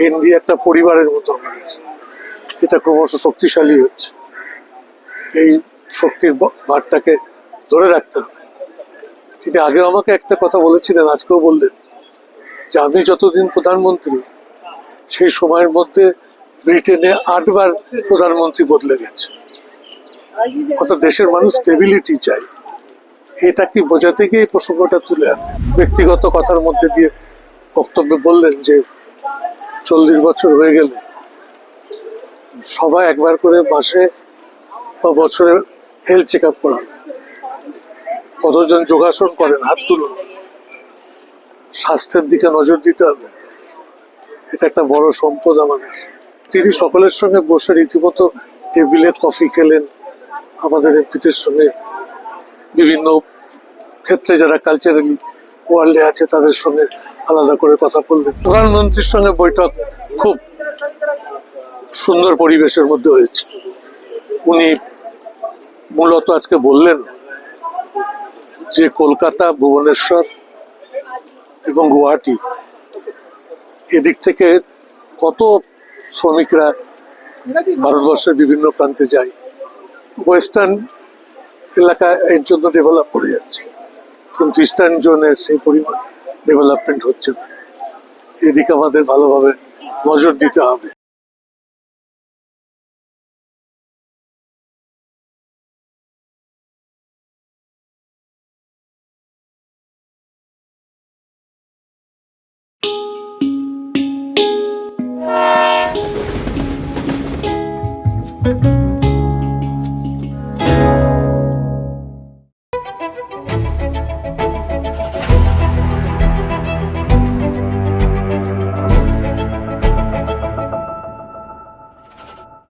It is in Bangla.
ইন্ডিয়া একটা পরিবারের মতো আমাদের, এটা ক্রমশ শক্তিশালী হচ্ছে। এই শক্তির ভারটাকে ধরে রাখতে হবে। তিনি আগে আমাকে একটা কথা বলেছিলেন, আজকেও বললেন, যে আমি যতদিন প্রধানমন্ত্রী সেই সময়ের মধ্যে ব্রিটেনে 8 বার প্রধানমন্ত্রী বদলে গেছে। অর্থাৎ দেশের মানুষ স্টেবিলিটি চাই। এটা কি বোঝাতে গিয়ে এই প্রসঙ্গটা তুলে আনলেন। ব্যক্তিগত কথার মধ্যে দিয়ে বক্তব্যে বললেন যে 40 বছর হয়ে গেলে সবাই একবার করে মাসে বা বছরে হেলথ চেক আপ করাবে। কতজন যোগাসন করেন, হাত তুলুন। স্বাস্থ্যের দিকে নজর দিতে হবে, এটা একটা বড় সম্পদ আমাদের। তিনি সকলের সঙ্গে বসে রীতিমতো টেবিলে কফি খেলেন, আমাদের এমপিদের সঙ্গে বিভিন্ন ক্ষেত্রে যারা কালচারালি ওয়ার্ল্ডে আছে তাদের সঙ্গে আলাদা করে কথা বললেন। প্রধানমন্ত্রীর সঙ্গে বৈঠক খুব সুন্দর পরিবেশের মধ্যে হয়েছে। উনি মূলত আজকে বললেন যে কলকাতা, ভুবনেশ্বর এবং গুয়াহাটি এদিক থেকে কত শ্রমিকরা ভারতবর্ষের বিভিন্ন প্রান্তে যায়। ওয়েস্টার্ন এলাকা এর জন্য ডেভেলপ করে যাচ্ছে, কিন্তু ইস্টার্ন জোনে সেই পরিমাণ ডেভেলপমেন্ট হচ্ছে না। এদিকে আমাদের ভালোভাবে নজর দিতে হবে।